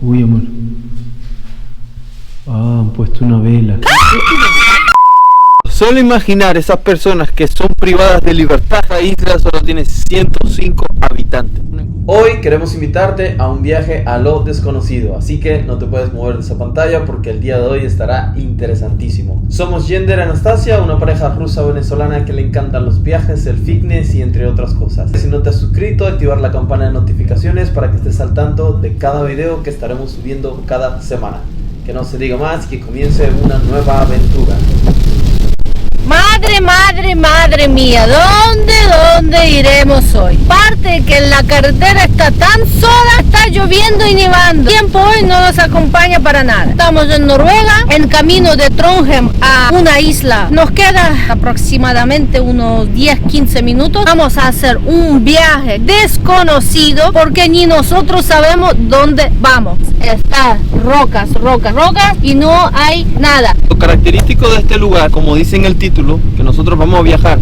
Uy, amor. Ah, han puesto una vela. Solo imaginar esas personas que son privadas de libertad. Esta isla solo tiene 105 habitantes. Hoy queremos invitarte a un viaje a lo desconocido, así que no te puedes mover de esa pantalla porque el día de hoy estará interesantísimo. Somos Yender y Anastasia, una pareja rusa-venezolana que le encantan los viajes, el fitness y entre otras cosas. Si no te has suscrito, activar la campana de notificaciones para que estés al tanto de cada video que estaremos subiendo cada semana. Que no se diga más y que comience una nueva aventura. Madre mía, ¿dónde iremos hoy? Parte que la carretera está tan sola, está lloviendo y nevando. El tiempo hoy no nos acompaña para nada. Estamos en Noruega, en camino de Trondheim a una isla. Nos queda aproximadamente unos 10-15 minutos. Vamos a hacer un viaje desconocido porque ni nosotros sabemos dónde vamos. Está rocas y no hay nada. Lo característico de este lugar, como dice en el título, que nosotros vamos a viajar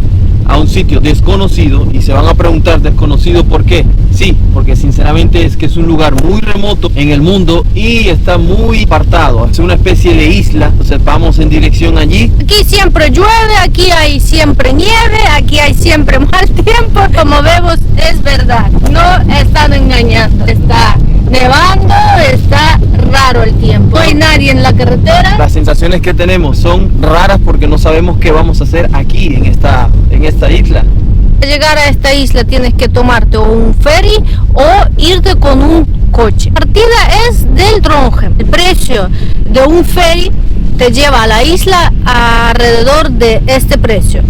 a un sitio desconocido y se van a preguntar desconocido ¿por qué? Sí, porque sinceramente es que es un lugar muy remoto en el mundo y está muy apartado, es una especie de isla, entonces vamos en dirección allí. Aquí siempre llueve, aquí hay siempre nieve, aquí hay siempre mal tiempo, como vemos es verdad, no están engañando, está nevando, está raro el tiempo, no hay nadie en la carretera. Las sensaciones que tenemos son raras porque no sabemos qué vamos a hacer aquí en esta isla. Para llegar a esta isla tienes que tomarte un ferry o irte con un coche. La partida es del Trondheim. El precio de un ferry te lleva a la isla alrededor de este precio.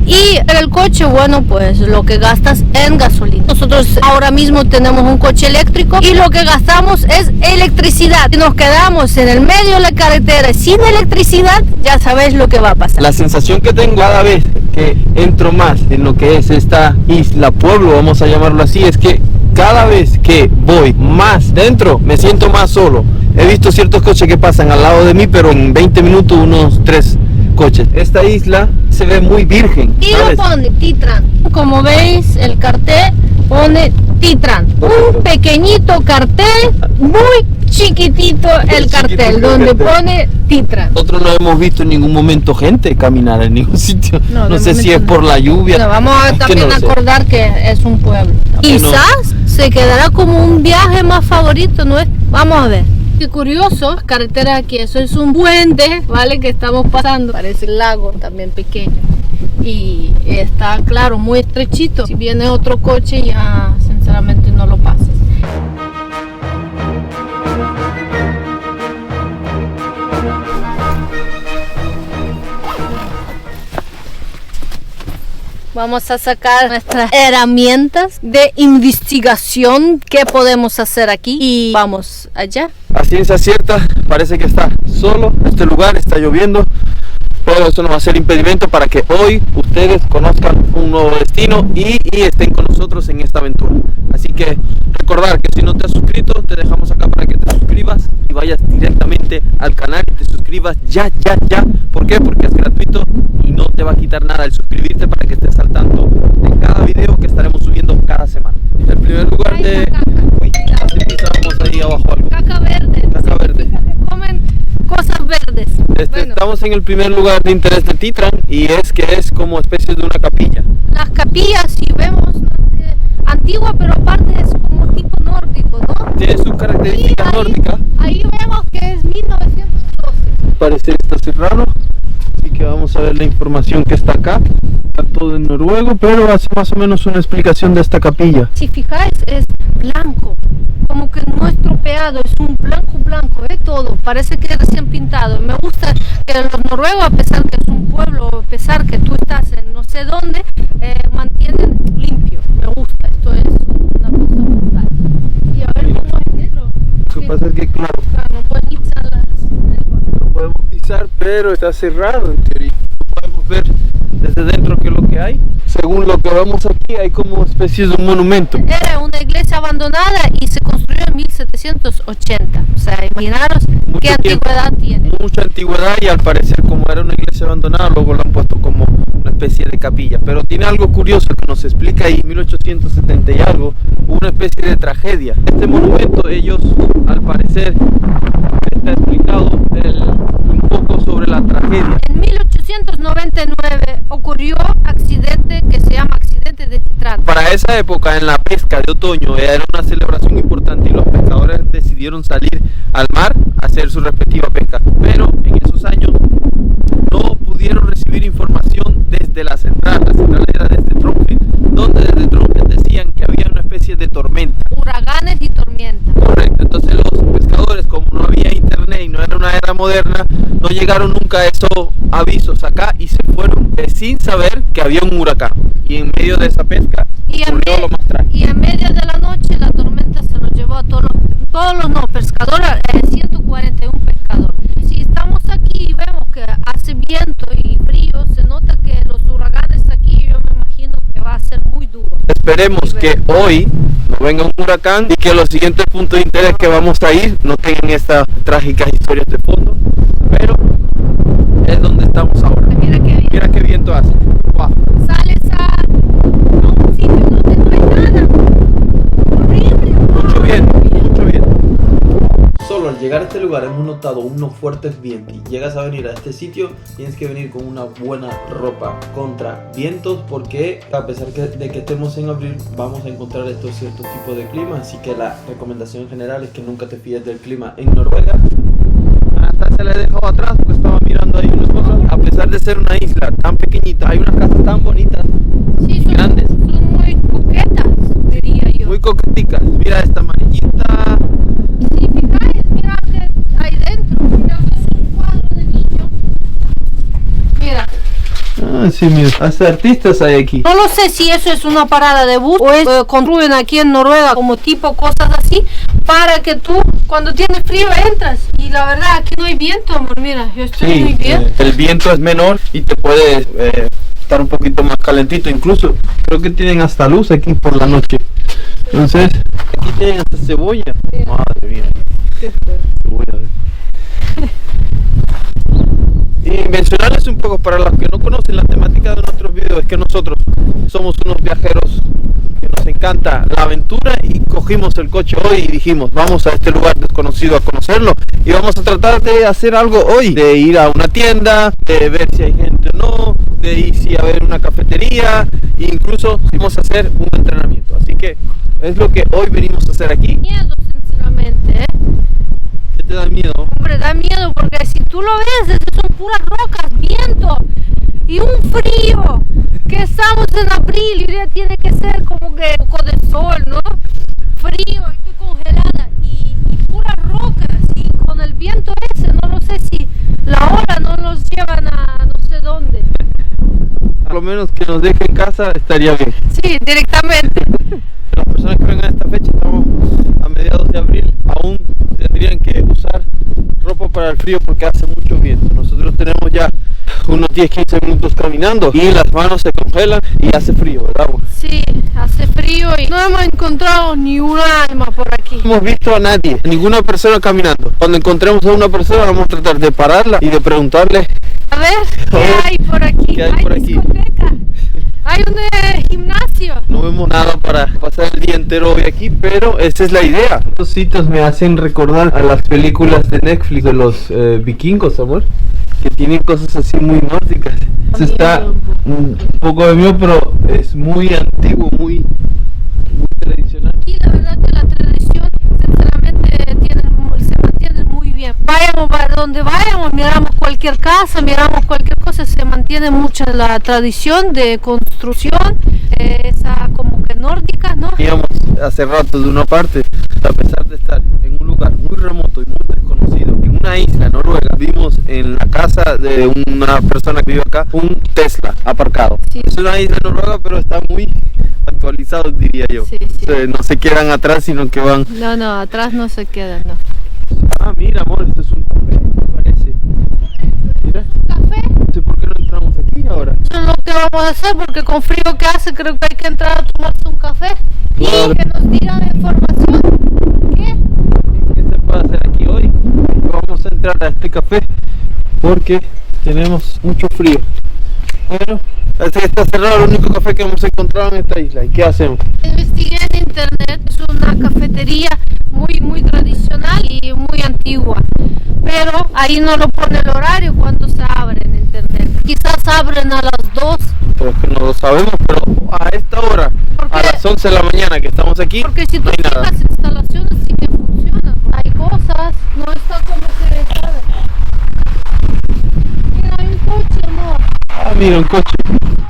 Y el coche, bueno, pues lo que gastas en gasolina. Nosotros ahora mismo tenemos un coche eléctrico y lo que gastamos es electricidad. Si nos quedamos en el medio de la carretera sin electricidad, ya sabéis lo que va a pasar. La sensación que tengo cada vez que entro más en lo que es esta isla, pueblo, vamos a llamarlo así, es que cada vez que voy más dentro, me siento más solo. He visto ciertos coches que pasan al lado de mí, pero en 20 minutos unos 3 coches. Esta isla se ve muy virgen. Y lo pone Titran. Como veis, el cartel pone Titran. Un pequeñito cartel, muy chiquitito el cartel, donde pone Titran. Nosotros no hemos visto en ningún momento gente caminar en ningún sitio. No sé si es por la lluvia. No, vamos a también acordar que es un pueblo. Quizás se quedará como un viaje más favorito, ¿no es? Vamos a ver. Qué curioso, carretera aquí, eso es un puente, ¿vale? Que estamos pasando, parece el lago también pequeño y está claro, muy estrechito. Si viene otro coche ya sinceramente no lo pases. Vamos a sacar nuestras herramientas de investigación que podemos hacer aquí y vamos allá. A ciencia cierta parece que está solo este lugar, está lloviendo, pero eso no va a ser impedimento para que hoy ustedes conozcan un nuevo destino y estén con nosotros en esta aventura. Así que recordar que si no te has suscrito, te dejamos acá para que te suscribas y vayas directamente al canal, que te suscribas ya. ¿Por qué? Porque es gratuito y no te va a quitar nada el suscribirte para que estés al tanto de cada video que estaremos subiendo cada semana. El primer lugar de... Uy, así pisamos ahí abajo algo. Caca verde. Caca verde. Que comen cosas verdes. Bueno. Estamos en el primer lugar de interés de Titran y es que es como especie de una capilla. Las capillas, si vemos, ¿no? Antigua, pero aparte es como tipo nórdico, ¿no? Tiene su característica nórdica. Ahí vemos que es 1912. Parece que está cerrado, así que vamos a ver la información que está acá. Está todo en noruego, pero hace más o menos una explicación de esta capilla. Si fijáis, es blanco, como que no estropeado, es un blanco, todo, parece que es recién pintado. Me gusta que los noruegos, a pesar que es un pueblo, a pesar que tú estás en no sé dónde, mantienen limpio. Me gusta, esto es una cosa brutal. Y a ver cómo es negro. Lo que pasa es que claro, No pueden pisar no podemos pisar, pero está cerrado en teoría. No podemos ver desde dentro qué es lo que hay. Según lo que vemos aquí, hay como especie de un monumento. Era una iglesia abandonada y se construyó en 1780. O sea, imaginaros qué antigüedad tiene. Mucha antigüedad y al parecer como era una iglesia abandonada, luego lo han puesto como una especie de capilla. Pero tiene algo curioso que nos explica ahí, en 1870 y algo, hubo una especie de tragedia. Este monumento ellos, al parecer, parecer está explicado un poco sobre la tragedia. En 1899 ocurrió accidente que se llama accidente de Titrán. Para esa época, en la pesca de otoño, era una celebración importante y los pescadores decidieron salir al mar a hacer su respectiva pesca. Pero en esos años no pudieron recibir información desde la central. La central era desde Trondheim, donde desde Trondheim decían que había una especie de tormenta. Uraganes y tormentas. Correcto, entonces los pescadores, como no había internet y no era una era moderna, no llegaron nunca a esos avisos acá y se fueron sin saber que había un huracán. Y en medio de esa pesca ocurrió lo más trágico. Y en medio de la noche la tormenta se los llevó a todos los no pescadores, 141 pescadores. Si estamos aquí y vemos que hace viento y frío, se nota que los huracanes aquí, yo me imagino que va a ser muy duro. Esperemos que hoy no venga un huracán y que los siguientes puntos de interés que vamos a ir no tengan estas trágicas historias de fondo, pero es donde estamos ahora. Mira qué viento hace. Wow. Sales a un sitio donde no hay nada. Horrible. Mucho viento, mucho viento. Solo al llegar a este lugar hemos notado unos fuertes vientos. Y llegas a venir a este sitio, tienes que venir con una buena ropa contra vientos, porque a pesar de que estemos en abril, vamos a encontrar estos ciertos tipos de clima. Así que la recomendación general es que nunca te fíes del clima en Noruega. Hasta se le dejó atrás porque estaba mirando ahí unas cosas. A pesar de ser una isla tan pequeñita, hay unas casas tan bonitas, Sí, grandes, son muy coquetas, diría yo. muy coqueticas. Mira esta amarillita. Si fijáis, mira que hay dentro. Creo que es un cuadro de niño. Mira. Ah, sí, mira, hasta artistas hay aquí. No lo sé si eso es una parada de bus o es construyen aquí en Noruega como tipo cosas así para que tú cuando tienes frío entras. Y la verdad aquí no hay viento, amor. Mira, yo estoy muy bien. El viento es menor y te puede estar un poquito más calentito. Incluso creo que tienen hasta luz aquí por la noche. Entonces, aquí tienen hasta cebolla. Madre mía. Cebolla. Y mencionarles un poco para los que no conocen la temática de nuestros videos, es que nosotros somos unos viajeros que nos encanta la aventura y cogimos el coche hoy y dijimos vamos a este lugar desconocido a conocerlo y vamos a tratar de hacer algo hoy, de ir a una tienda, de ver si hay gente o no, de ir si a ver una cafetería e incluso vamos a hacer un entrenamiento. Así que es lo que hoy venimos a hacer aquí. Miedo, sinceramente, ¿eh? ¿Qué te da miedo? Hombre, da miedo porque si tú lo ves, son puras rocas, viento y un frío. Que estamos en abril y ya tiene que ser como que un poco de sol, ¿no? Frío, estoy congelada y puras rocas y con el viento ese, no lo sé si la ola no nos llevan a no sé dónde. Por lo menos que nos deje en casa estaría bien. Sí, directamente. Las personas que vengan a esta fecha, estamos a mediados de abril, aún tendrían que usar ropa para el frío porque hace mucho viento. Nosotros tenemos ya unos 10-15 minutos caminando y las manos se congelan y hace frío, ¿verdad? Sí, hace frío y no hemos encontrado ni un alma por aquí. No hemos visto a nadie, ninguna persona caminando. Cuando encontremos a una persona vamos a tratar de pararla y de preguntarle A ver, ¿qué hay por aquí? ¿Qué hay por aquí? Discoteca. Hay un gimnasio. No vemos nada para pasar el día entero hoy aquí, pero esa es la idea. Estos sitios me hacen recordar a las películas de Netflix de los vikingos, amor, que tienen cosas así muy nórdicas. Está un poco de miedo, pero es muy antiguo, muy tradicional. Y la verdad que la tradición, sinceramente, se mantiene muy bien. Vayamos para donde vayamos, miramos cualquier casa, miramos cualquier cosa, se mantiene mucho la tradición de construcción, esa como que nórdica, ¿no? Veníamos hace rato de una parte, a pesar de estar en un lugar muy remoto y muy desconocido, en una isla noruega, vimos en la casa de una persona que vive acá un Tesla aparcado. Sí. Es una isla noruega, pero está muy actualizado, diría yo. Sí, sí. No se quedan atrás, sino que van... No, atrás no se quedan, no. Ah, mira, amor, esto es un café, me parece. Mira, ¿Café? no sé por qué no entramos aquí ahora. Eso es lo que vamos a hacer, porque con frío que hace, creo que hay que entrar a tomarse un café Claro. y que nos digan la información. ¿Qué? ¿Qué se puede hacer aquí hoy? Vamos a entrar a este café porque tenemos mucho frío. Bueno, parece que está cerrado el único café que hemos encontrado en esta isla. ¿Y qué hacemos? Investigué en internet, es una cafetería muy tradicional y muy ahí no lo pone el horario cuando se abre en internet. Quizás abren a las 2. Pero que no lo sabemos, pero a esta hora, Porque- a las 11 de la mañana que estamos aquí, Porque si tú no hay nada. las instalaciones sí que funcionan. Hay cosas, no está como que, ¿sabes? Mira, hay un coche, amor. Ah, mira, un coche.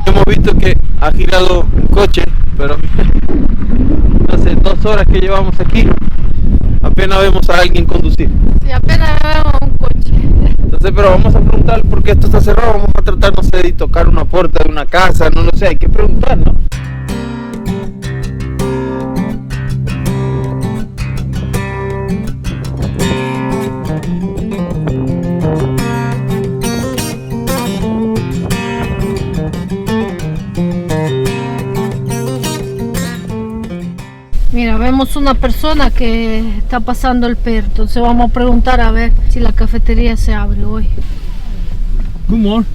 Hemos visto que ha girado un coche, pero hace 2 horas que llevamos aquí, apenas vemos a alguien conducir. Y apenas vemos un coche. Entonces, pero vamos a preguntar por qué esto está cerrado. Vamos a tratar, no sé, de tocar una puerta de una casa, no lo sé, hay que preguntar, ¿no? Mira, vemos una persona que está pasando el perro. Entonces vamos a preguntar a ver si la cafetería se abre hoy. Good morning.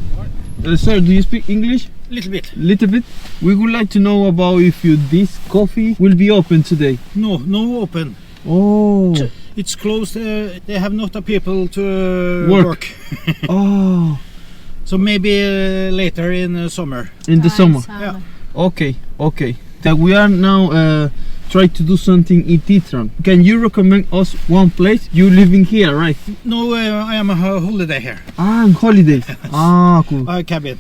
Sir, do you speak English? Little bit. Little bit. We would like to know about if this coffee will be open today. No open. Oh. It's closed. They have not a people to Work. work. Oh. So maybe later in summer. In the summer. Yeah. Okay. We are now trying to do something in Titran. Can you recommend us one place? You living here, right? No, I am a holiday here. Ah, on holidays. Ah, cool. A cabin.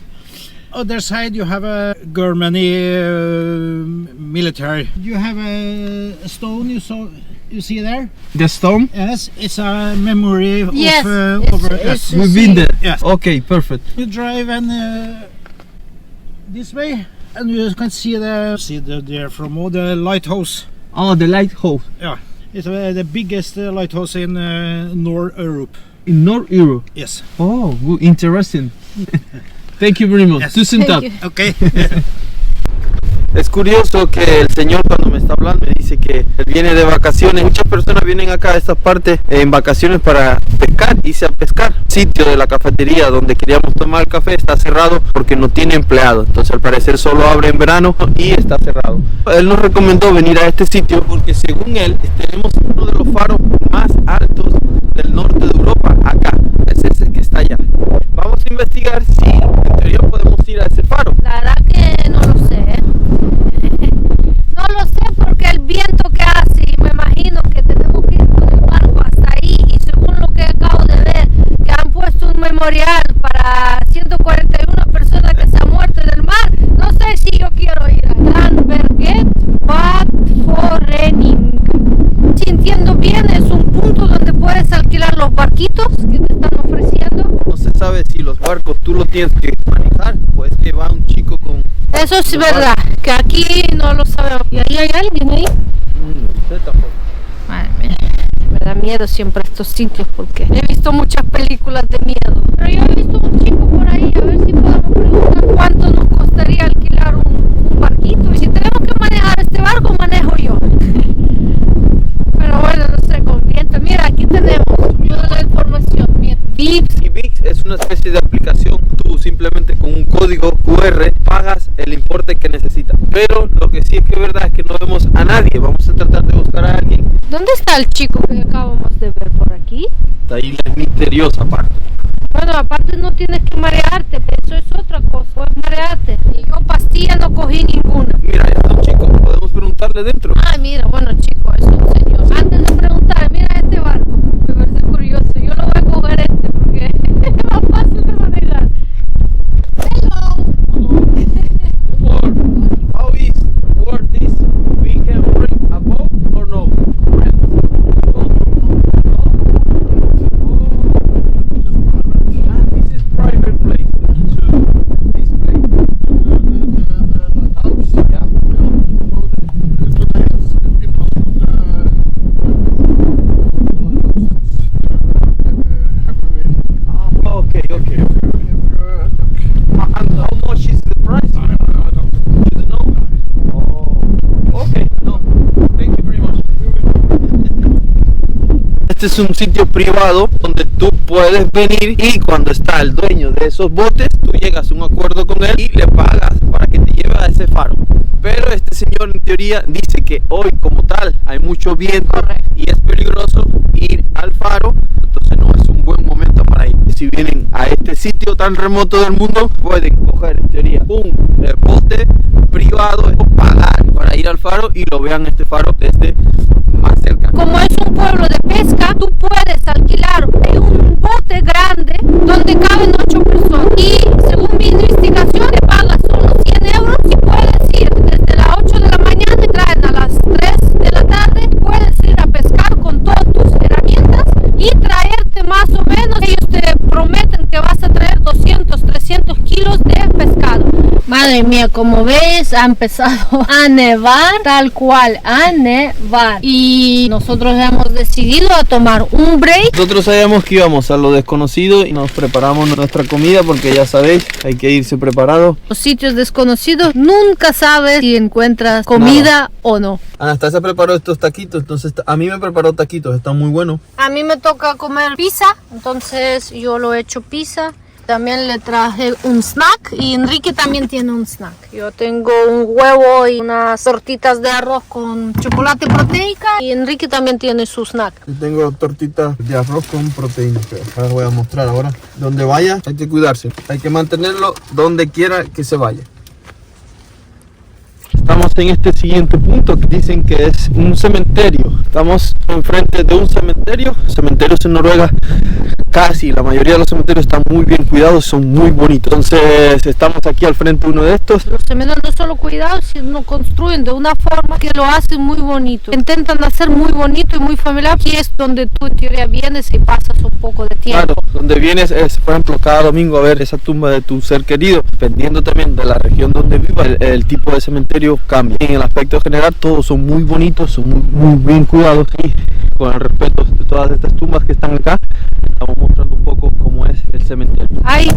Other side you have a Germany military. You have a stone you see there? The storm? Yes, it's a memory Yes, of over it's- us. We've been there. Yes. Okay, perfect. You drive and this way, and you can see there from all the lighthouse. Oh, the lighthouse Yeah, it's the biggest lighthouse in North Europe. in North Europe. Yes. Oh, good. Interesting. Thank you very much. Yes. Tusen Thank tack. you. Okay. Es curioso que el señor cuando me está hablando me dice que él viene de vacaciones. Muchas personas vienen acá a estas partes en vacaciones para pescar, irse a pescar. El sitio de la cafetería donde queríamos tomar el café está cerrado porque no tiene empleado. Entonces al parecer solo abre en verano y está cerrado. Él nos recomendó venir a este sitio porque según él tenemos uno de los faros más altos del norte de Europa. Acá, es ese que está allá. Vamos a investigar si en teoría podemos ir a ese faro. La verdad que no lo sé. No lo sé porque el viento que hace, y me imagino que tenemos que ir con el barco hasta ahí. Y según lo que acabo de ver, que han puesto un memorial para 141 personas que se han muerto en el mar. No sé si yo quiero ir a Gran Berget Bad Forening. Si entiendo bien, es un punto donde puedes alquilar los barquitos que te están ofreciendo. No se sabe si los barcos tú los tienes que manejar o es que va un chico con... Eso es verdad, que aquí no lo sabemos. ¿Y ahí hay alguien ahí? Usted tampoco. Madre mía, me da miedo siempre estos sitios porque he visto muchas películas de miedo. Pero yo he visto un chico por ahí, a ver si podemos preguntar cuánto nos costaría alquilar un barquito. Y si tenemos que manejar este barco, manejo yo. Pero bueno, no sé, con viento. Mira, aquí tenemos toda la información. Mira, Vips. Y VIX es una especie de aplicación. Tú simplemente con un código QR pagas el importe que necesitas. Pero lo que sí es que es verdad es que no vemos a nadie. Vamos a tratar de buscar a alguien. ¿Dónde está el chico que acabamos de ver por aquí? La isla es misteriosa aparte. Bueno, aparte no tienes que marearte, pero eso es otra cosa, puedes marearte. Y yo pastilla no cogí ninguna. Mira, ya está un chico. Podemos preguntarle dentro. Ay, mira, bueno chico, es un señor. Antes de preguntar, mira este barco, me parece curioso. Yo lo voy a coger este porque es más fácil de manejar. Hello. How is worth this? We can bring a boat or no? This is private place. This place. Yeah. Okay. And how much is the price? You don't know? Oh, okay. No. Thank you very much. Este es un sitio privado donde tú puedes venir y cuando está el dueño de esos botes, tú llegas a un acuerdo con él y le pagas para que te lleve a ese faro. Pero este señor en teoría dice que hoy como tal hay mucho viento. Correcto. Y es peligroso ir al faro, entonces no es un buen momento para tan remoto del mundo, pueden coger en teoría un bote privado, pagar para ir al faro y lo vean este faro desde más cerca. Como es un pueblo de pesca, tú puedes alquilar un bote grande donde caben 8 personas y según mi investigación te pagas solo 100 euros y puedes ir desde las 8 de la mañana y traen a las 3 de la tarde, puedes ir a pescar con todas tus herramientas y traerte más o menos, ellos te prometen que vas a traer 200, 300 kilos de pescado. Madre mía, como ves, ha empezado a nevar, tal cual, a nevar. Y nosotros hemos decidido a tomar un break. Nosotros sabíamos que íbamos a lo desconocido y nos preparamos nuestra comida porque ya sabéis, hay que irse preparado. Los sitios desconocidos, nunca sabes si encuentras comida o no. Anastasia preparó estos taquitos, entonces a mí me preparó taquitos, están muy buenos. A mí me toca comer pizza, entonces yo lo he hecho pizza. También le traje un snack y Enrique también tiene un snack. Yo tengo un huevo y unas tortitas de arroz con chocolate proteica y Enrique también tiene su snack. Yo tengo tortitas de arroz con proteína, que ahora voy a mostrar ahora. Donde vaya hay que cuidarse, hay que mantenerlo donde quiera que se vaya. Estamos en este siguiente punto que dicen que es un cementerio. Estamos enfrente de un cementerio. Cementerios en Noruega, casi la mayoría de los cementerios están muy bien cuidados, son muy bonitos. Entonces estamos aquí al frente de uno de estos. Los cementerios no solo cuidados, sino construyen de una forma que lo hacen muy bonito. Intentan hacer muy bonito y muy familiar. Aquí es donde tú en teoría vienes y pasas un poco de tiempo. Claro, donde vienes es, por ejemplo, cada domingo a ver esa tumba de tu ser querido. Dependiendo también de la región donde vivas, el tipo de cementerio cambia. En el aspecto general todos son muy bonitos, son muy bien cuidados y con el respeto de todas estas tumbas que están acá, estamos mostrando un poco cómo es el cementerio. Hay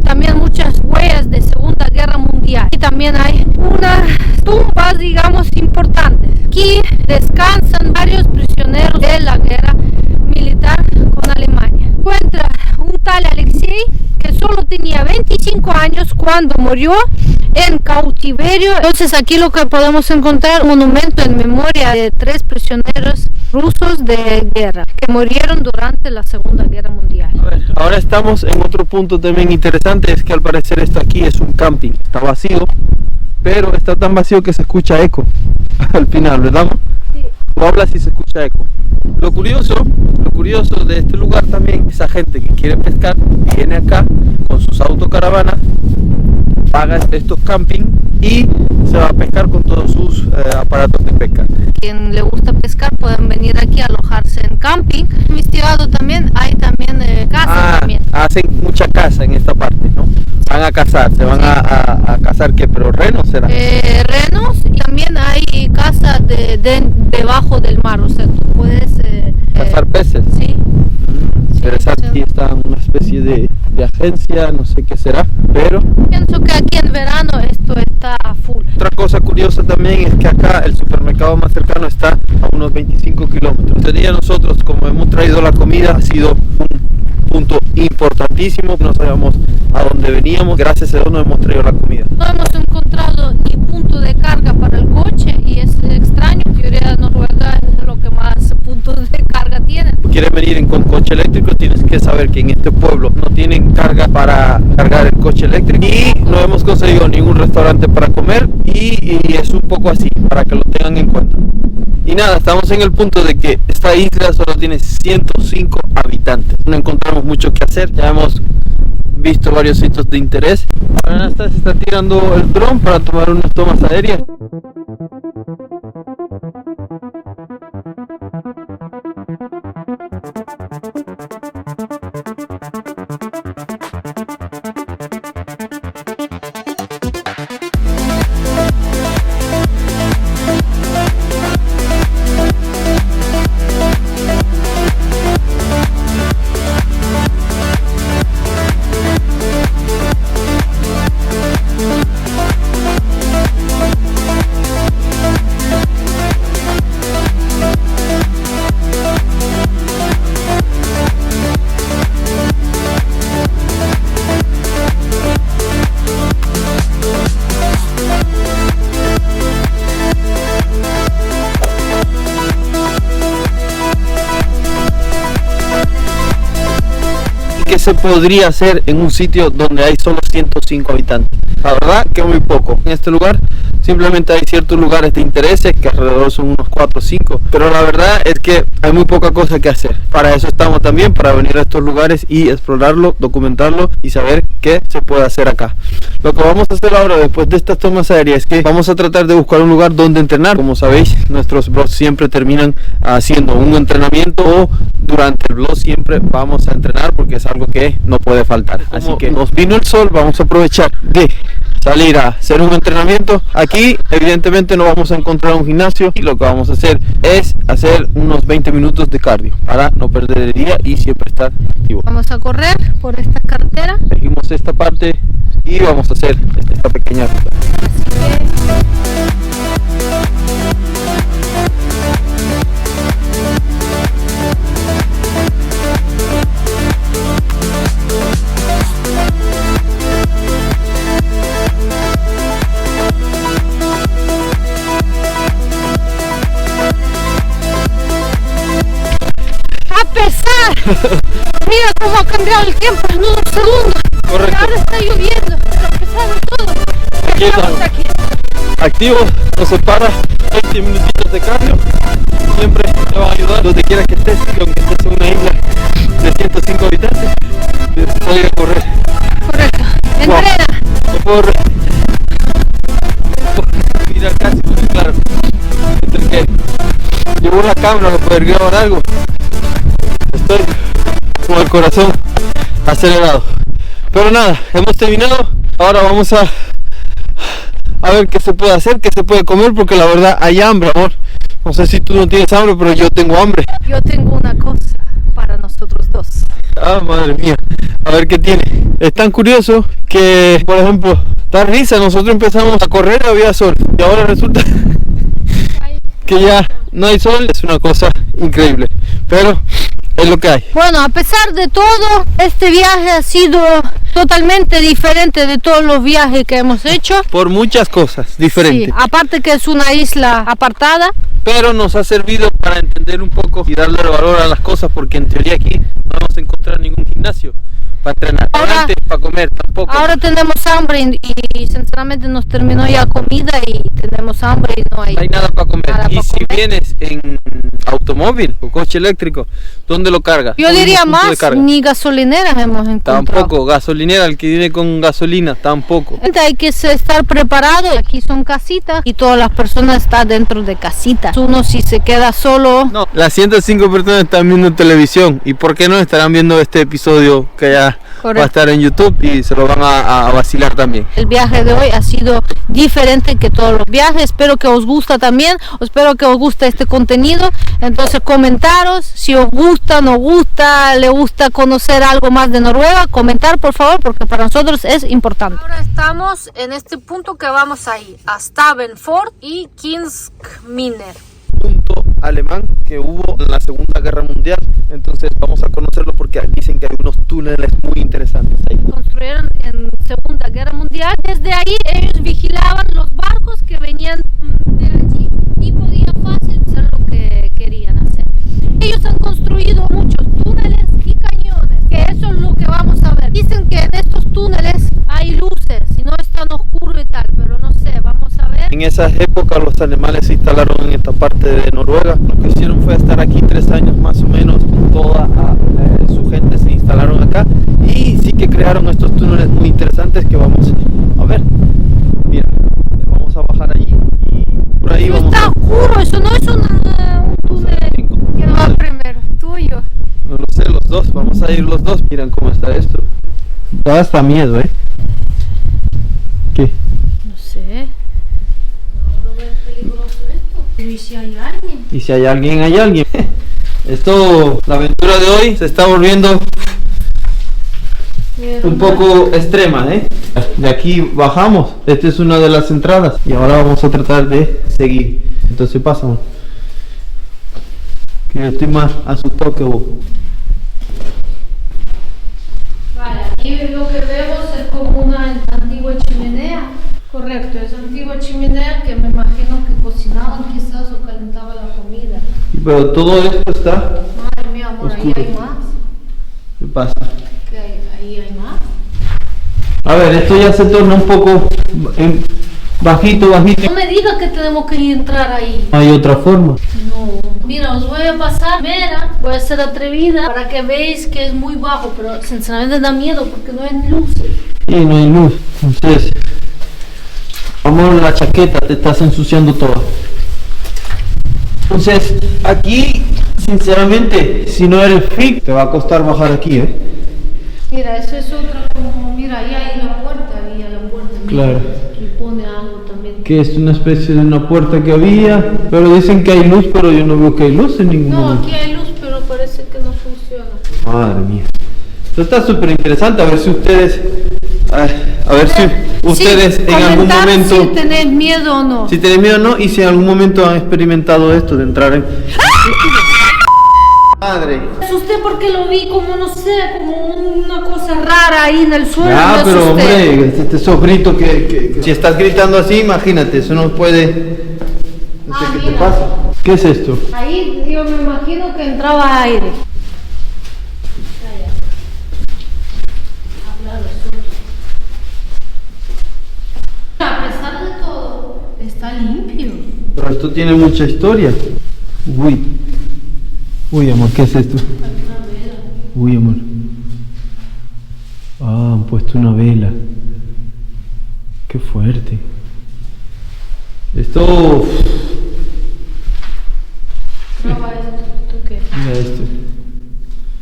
también muchas huellas de Segunda Guerra Mundial y también hay unas tumbas, digamos, importantes. Aquí descansan varios prisioneros de la guerra militar con Alemania. Encuentra un tal Alexei que solo tenía 25 años cuando murió en cautiverio. Entonces aquí lo que podemos encontrar un monumento en memoria de 3 prisioneros rusos de guerra que murieron durante la Segunda Guerra Mundial. A ver, ahora estamos en otro punto también interesante, es que al parecer esto aquí es un camping, está vacío, pero está tan vacío que se escucha eco al final, ¿verdad? Sí. Tú hablas y se escucha eco. Lo curioso de este lugar también, esa gente que quiere pescar viene acá con sus autocaravanas, paga estos camping y se va a pescar con todos sus aparatos de pesca. Quien le gusta pescar pueden venir aquí a alojarse en camping. Investigado también, hay también casas también. Hacen mucha caza en esta parte, ¿no? Van a cazar, se van a cazar, ¿qué? ¿Pero renos será? Renos, y también hay casas debajo del mar, o sea, tú puedes cazar peces. Sí. Interesante, aquí está una especie de agencia, no sé qué será, pero pienso que aquí en verano esto está full. Otra cosa curiosa también es que acá el supermercado más cercano está a unos 25 kilómetros. Este día nosotros, como hemos traído la comida, ha sido un punto importantísimo. No sabíamos a dónde veníamos, gracias a Dios no hemos traído la comida. No hemos encontrado ni punto de carga para el coche y es extraño. En teoría Noruega es lo que más puntos de carga tiene. Si quieres venir con coche eléctrico, tienes que saber que en este pueblo no tienen carga para cargar el coche eléctrico y no hemos conseguido ningún restaurante para comer y es un poco así, para que lo tengan en cuenta. Y nada, estamos en el punto de que esta isla solo tiene 105 habitantes. No encontramos mucho que hacer, ya hemos visto varios sitios de interés. Ahora se está tirando el dron para tomar unas tomas aéreas. se podría hacer en un sitio donde hay solo 105 habitantes? La verdad que muy poco. En este lugar simplemente hay ciertos lugares de intereses que alrededor son unos 4 o 5, pero la verdad es que hay muy poca cosa que hacer. Para eso estamos también, para venir a estos lugares y explorarlo, documentarlo y saber qué se puede hacer acá. Lo que vamos a hacer ahora, después de estas tomas aéreas, es que vamos a tratar de buscar un lugar donde entrenar. Como sabéis, nuestros vlogs siempre terminan haciendo un entrenamiento, o durante el vlog siempre vamos a entrenar porque es algo que no puede faltar. Así que nos vino el sol, vamos a aprovechar de salir a hacer un entrenamiento. Aquí evidentemente no vamos a encontrar un gimnasio, y lo que vamos a hacer es hacer unos 20 minutos de cardio para no perder el día y siempre estar activo. Vamos a correr por esta carretera. Elegimos esta parte y vamos a hacer esta pequeña ruta. Mira cómo ha cambiado el tiempo en unos segundos. Correcto. Ahora está lloviendo, pero a pesar de todo, estamos aquí. Activos, nos separa 20 minutitos de cardio. Siempre te va a ayudar donde quiera que estés, que aunque estés en una isla de 105 habitantes, salir a correr. Correcto. Entrena. No puedo mirar casi, porque claro, entre que llevo una cámara para poder grabar algo, estoy con el corazón acelerado. Pero nada, hemos terminado. Ahora vamos a ver qué se puede hacer, qué se puede comer, porque la verdad hay hambre, amor. No sé si tú no tienes hambre, pero yo tengo hambre. Yo tengo una cosa para nosotros dos. Ah, madre mía. A ver qué tiene. Es tan curioso que, por ejemplo, da risa. Nosotros empezamos a correr, había sol, y ahora resulta que ya no hay sol. Es una cosa increíble, pero es lo que hay. Bueno, a pesar de todo, este viaje ha sido totalmente diferente de todos los viajes que hemos hecho. Por muchas cosas diferentes. Sí, aparte que es una isla apartada. Pero nos ha servido para entender un poco y darle valor a las cosas, porque en teoría aquí no vamos a encontrar ningún gimnasio para entrenar, ahora, para comer tampoco. Ahora tenemos hambre y sinceramente nos terminó ya comida y tenemos hambre y no hay nada para comer. Nada y para si comer. vienes en automóvil o coche eléctrico, ¿dónde lo cargas? Yo diría más, ni gasolineras hemos encontrado. Tampoco, gasolinera, el que viene con gasolina, tampoco. Hay que estar preparado. Aquí son casitas y todas las personas están dentro de casitas. Uno si se queda solo. No, las 105 personas están viendo televisión, y por qué no estarán viendo este episodio que ya va a estar en YouTube, y se lo van a vacilar también. El viaje de hoy ha sido diferente que todos los viajes. Espero que os guste también. Espero que os guste este contenido. Entonces comentaros si os gusta, no gusta, le gusta conocer algo más de Noruega. Comentar por favor, porque para nosotros es importante. Ahora estamos en este punto que vamos a ir a Stavenford y Kingsminner. Punto alemán que hubo en la Segunda Guerra Mundial. Entonces vamos a conocerlo porque dicen que hay unos túneles muy interesantes ahí. Construyeron en Segunda Guerra Mundial. Desde ahí ellos vigilaban los barcos que venían de allí y podían fácil hacer lo que querían hacer. Ellos han construido muchos túneles y cañones, que eso es lo que vamos a ver. Dicen que en estos túneles hay luces y no es tan oscuro y tal, pero no sé, vamos a ver. En esas épocas los alemanes se instalaron en esta parte de Noruega. Lo que hicieron fue estar aquí 3 años más o menos. Toda su gente se instalaron acá y sí que crearon estos túneles muy interesantes que vamos a ver. Mira, vamos a bajar allí y por ahí vamos. Está oscuro, eso no es un túnel. ¿Quién va primero? ¿Tú o yo? No lo sé, los dos, vamos a ir los dos. Miren cómo está esto. Da hasta miedo, ¿eh? ¿Qué? No sé. No lo veo peligroso esto. Pero ¿y si hay alguien? Y si hay alguien, hay alguien. Esto, la aventura de hoy se está volviendo un poco extrema, ¿eh? De aquí bajamos, esta es una de las entradas y ahora vamos a tratar de seguir. Entonces pasamos. Que yo estoy más asustado que vos. Vale, aquí lo que vemos es como una antigua chimenea. Correcto, es antigua chimenea que me imagino que cocinaban quizás o calentaban la comida. Pero todo esto está Madre mía, amor, oscuro. ahí hay más. ¿Qué pasa? Ahí hay más. A ver, esto ya se torna un poco bajito. No me digas que tenemos que entrar ahí. Hay otra forma. No. Mira, os voy a pasar. Mira, voy a ser atrevida para que veáis que es muy bajo, pero sinceramente da miedo porque no hay luces. Y no hay luz. Entonces, amor, la chaqueta te estás ensuciando toda. Entonces, aquí, sinceramente, si no eres fit, te va a costar bajar aquí, ¿eh? Mira, eso es otra como, mira, ahí hay la puerta, mira, Claro. y pone algo también. Que es una especie de una puerta que había, pero dicen que hay luz, pero yo no veo que hay luz en ningún No, momento. aquí hay luz, pero parece que no funciona. Madre mía. Esto está súper interesante, a ver si ustedes, Sí, en algún comentar momento, si tenés miedo o no. si tienen miedo o no, y si en algún momento han experimentado esto de entrar en... Madre. Me asusté porque lo vi como, no sé, como una cosa rara ahí en el suelo. Ah, me pero asusté. hombre, esos gritos que si estás gritando así, imagínate, eso no puede... No sé Ah, qué te mira. pasa. ¿Qué es esto? Ahí yo me imagino que entraba aire. A pesar de todo, está limpio. Pero esto tiene mucha historia. Uy, amor, ¿qué es esto? Uy, amor. Ah, han puesto una vela. Qué fuerte. Esto... Prueba esto. ¿Esto qué? Mira esto.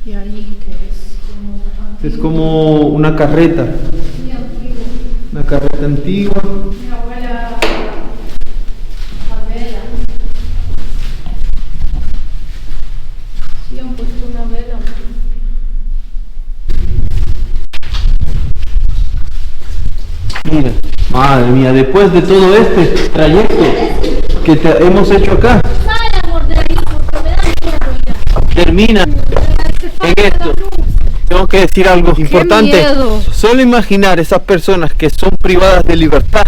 Y ahí que es Es como una carreta. muy antiguo. Una carreta antigua. Mi abuela la vela. Sí, han puesto una vela. Mira, madre mía, después de todo este trayecto que hemos hecho acá, Sale, amor, de ahí porque me da miedo ya. termina en esto. Tengo que decir algo importante. miedo. Solo imaginar esas personas que son privadas de libertad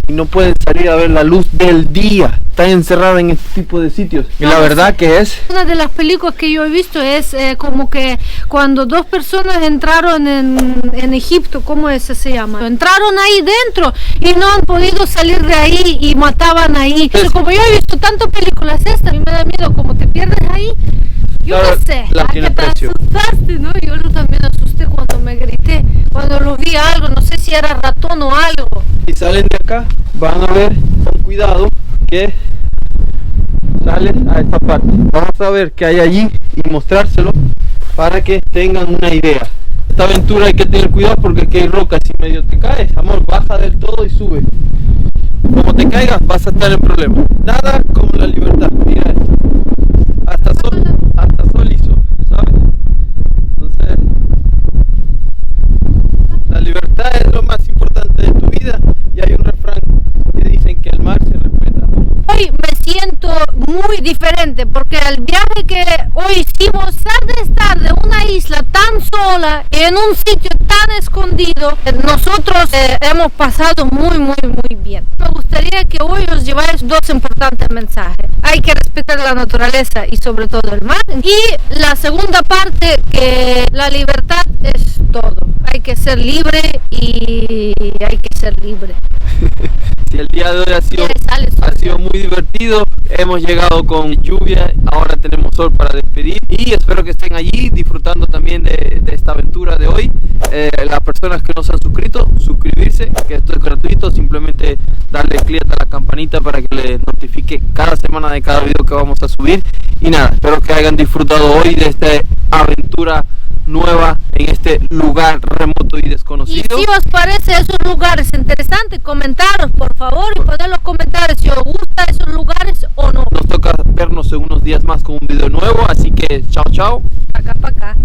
y no pueden salir a ver la luz del día, están encerradas en este tipo de sitios. Y la verdad que es... Una de las películas que yo he visto es como que cuando dos personas entraron en Egipto, ¿cómo se llama? Entraron ahí dentro y no han podido salir de ahí y mataban ahí. Pero como yo he visto tantas películas estas, a mí me da miedo como te pierdes ahí. Yo Claro, qué sé, la que tiene te precio. asustaste, ¿no? Yo también asusté cuando me grité, cuando lo vi algo, no sé si era ratón o algo. Si salen de acá, van a ver con cuidado que salen a esta parte. Vamos a ver qué hay allí y mostrárselo para que tengan una idea. Esta aventura hay que tener cuidado porque aquí hay rocas y medio te caes, amor, baja del todo y sube. Como te caigas vas a estar en problemas. Nada como la libertad, mira esto. Hasta sol hizo, ¿sabes? Entonces, la libertad es lo más importante de tu vida y hay un refrán que dicen que el mar se respeta. Hoy me siento muy diferente porque el viaje que hoy hicimos, de estar de una isla tan sola en un sitio tan escondido, nosotros hemos pasado muy bien. Me gustaría que hoy os lleváis dos importantes mensajes. Hay que respetar la naturaleza y sobre todo el mar. Y la segunda parte, que la libertad es todo. Hay que ser libre y hay que ser libre. Si el día de hoy ha sido muy divertido, hemos llegado con lluvia, ahora tenemos sol para despedir y espero que estén allí disfrutando también de esta aventura de hoy. Las personas que no se han suscrito, suscribirse, que esto es gratuito, simplemente darle clic a la campanita para que les notifique cada semana de cada video que vamos a subir. Y nada, espero que hayan disfrutado hoy de esta aventura nueva en este lugar remoto y desconocido. Y si os parece esos lugares interesantes, comentaros por favor y poner los comentarios si os gustan esos lugares o no. Nos toca vernos en unos días más con un video nuevo, así que chao chao. Acá para acá.